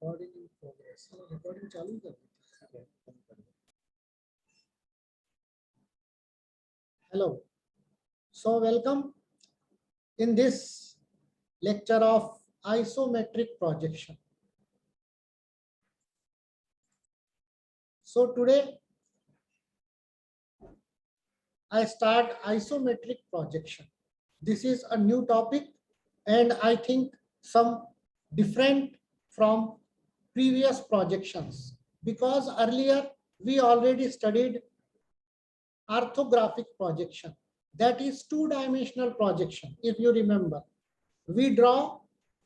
Recording in progress. Recording चालू कर दीजिए. Hello. So welcome in this lecture of isometric projection. So today I start isometric projection. This is a new topic and I think some different from previous projections, because earlier we already studied orthographic projection, that is two-dimensional projection. If you remember, we draw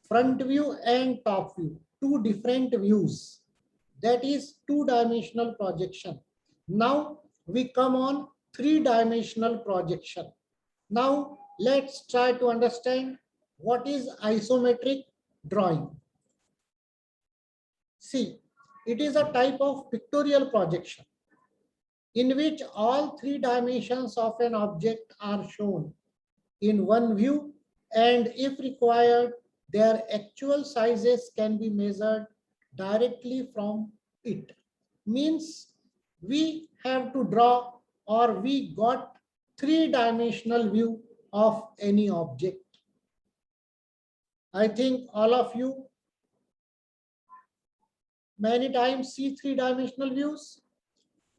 front view and top view, two different views, that is two-dimensional projection. Now we come on three-dimensional projection. Now let's try to understand what is isometric drawing. See, it is a type of pictorial projection in which all three dimensions of an object are shown in one view, and if required, their actual sizes can be measured directly from it. Means we have to draw, or we got three-dimensional view of any object. I think all of you many times see three-dimensional views.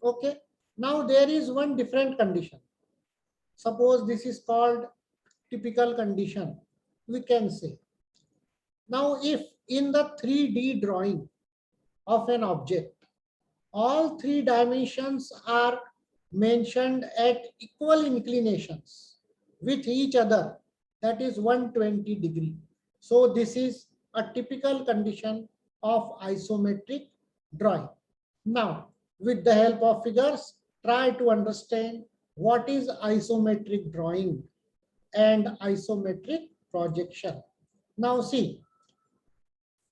Okay. Now there is one different condition. Suppose this is called typical condition, we can say. Now if in the 3D drawing of an object, all three dimensions are mentioned at equal inclinations with each other, that is 120 degree. So this is a typical condition of isometric drawing. Now, with the help of figures, try to understand what is isometric drawing and isometric projection. Now see,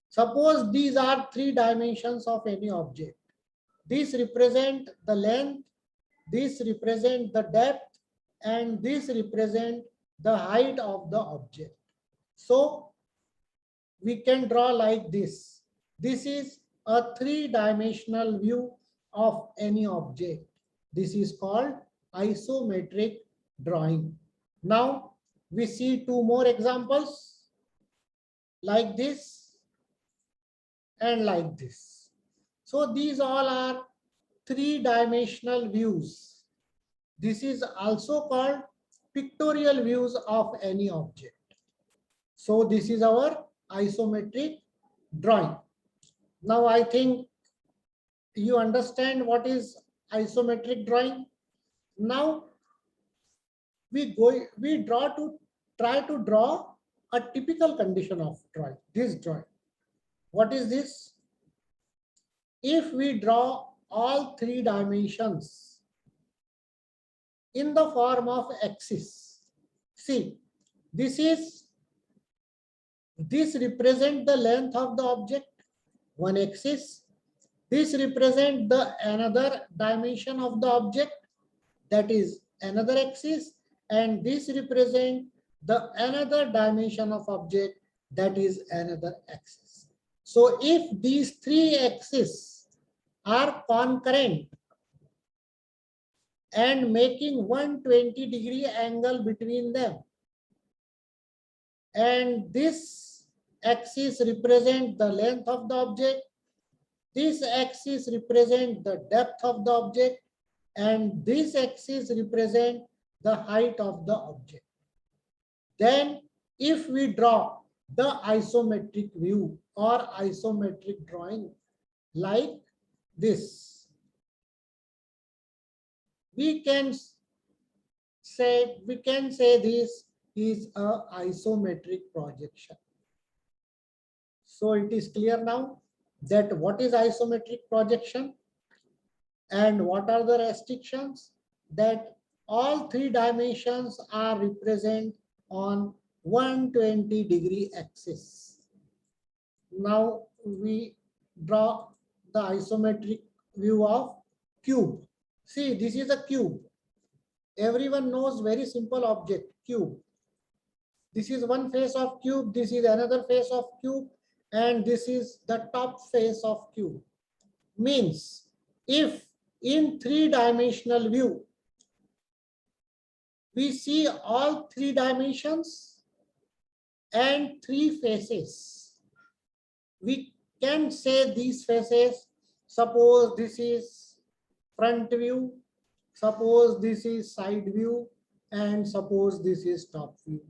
suppose these are three dimensions of any object. This represent the length, this represent the depth, and this represent the height of the object. So we can draw like this. This is a three-dimensional view of any object. This is called isometric drawing. Now we see two more examples like this and like this. So these all are three-dimensional views. This is also called pictorial views of any object. So this is our isometric drawing. Now I think you understand what is isometric drawing. Now we try to draw a typical condition of drawing, this drawing. What is this? If we draw all three dimensions in the form of axis, see, this represents the length of the object, one axis. This represents the another dimension of the object, that is another axis, and this represents the another dimension of object, that is another axis. So if these three axes are concurrent and making 120 degree angle between them, and this axis represents the length of the object, this axis represents the depth of the object, and this axis represents the height of the object. Then if we draw the isometric view or isometric drawing like this, we can say this is a isometric projection. So it is clear now that what is isometric projection and what are the restrictions, that all three dimensions are represented on 120 degree axis. Now we draw the isometric view of cube. See, this is a cube. Everyone knows very simple object, cube. This is one face of cube, this is another face of cube, and this is the top face of cube. Means if in three-dimensional view we see all three dimensions and three faces, we can say these faces, suppose this is front view, suppose this is side view, and suppose this is top view.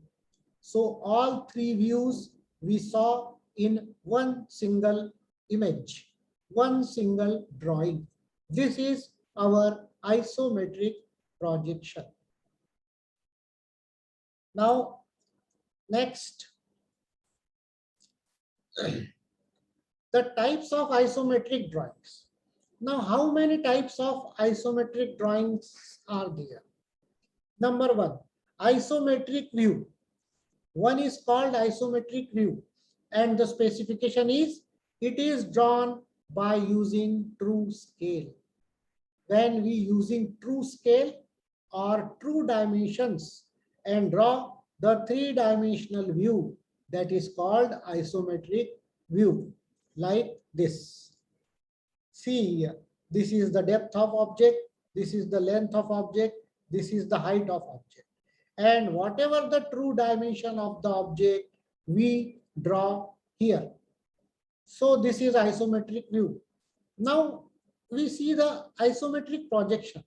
So all three views we saw in one single image, one single drawing. This is our isometric projection. Now, next, the types of isometric drawings. Now, how many types of isometric drawings are there? Number one, isometric view. One is called isometric view, and the specification is it is drawn by using true scale. When we using true scale or true dimensions and draw the three-dimensional view, that is called isometric view, like this. See here, this is the depth of object, this is the length of object, this is the height of object. And whatever the true dimension of the object, we draw here. So this is isometric view. Now we see the isometric projection.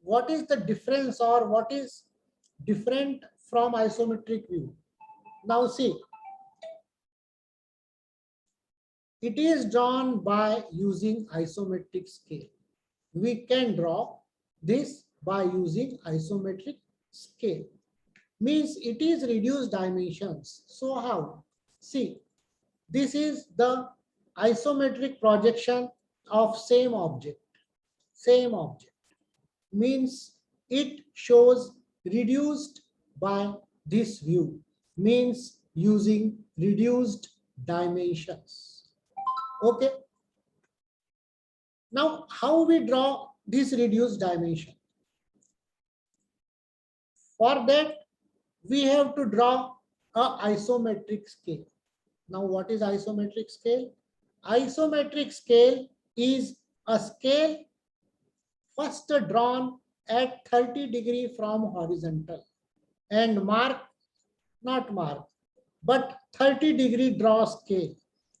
What is the difference, or what is different from isometric view? Now see, it is drawn by using isometric scale. We can draw this by using isometric scale. Means it is reduced dimensions. So how? See, this is the isometric projection of same object. Same object. Means it shows reduced by this view. Means using reduced dimensions. Okay. Now, how we draw this reduced dimension? For that, we have to draw a isometric scale. Now, what is isometric scale? Isometric scale is a scale first drawn at 30 degrees from horizontal and not mark, but 30-degree draw scale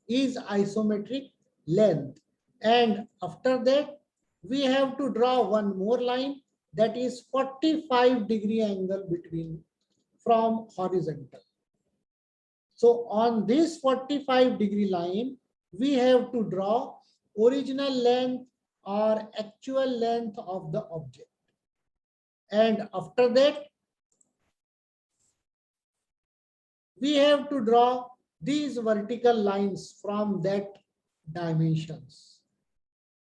is isometric length. And after that, we have to draw one more line, that is 45-degree angle between from horizontal. So on this 45-degree line, we have to draw original length or actual length of the object. And after that, we have to draw these vertical lines from that dimensions.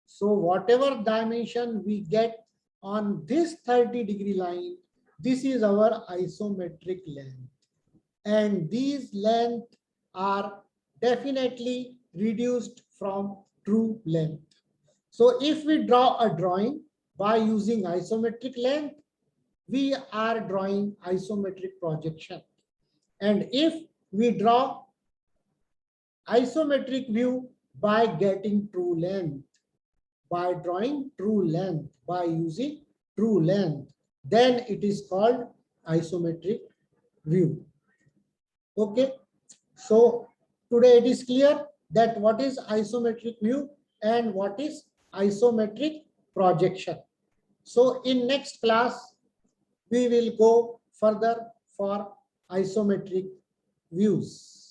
So whatever dimension we get on this 30-degree line, this is our isometric length. And these lengths are definitely reduced from true length. So if we draw a drawing by using isometric length, we are drawing isometric projection. And if we draw isometric view by getting true length, by drawing true length, by using true length, then it is called isometric view. Okay, so today it is clear that what is isometric view and what is isometric projection. So in next class, we will go further for isometric views.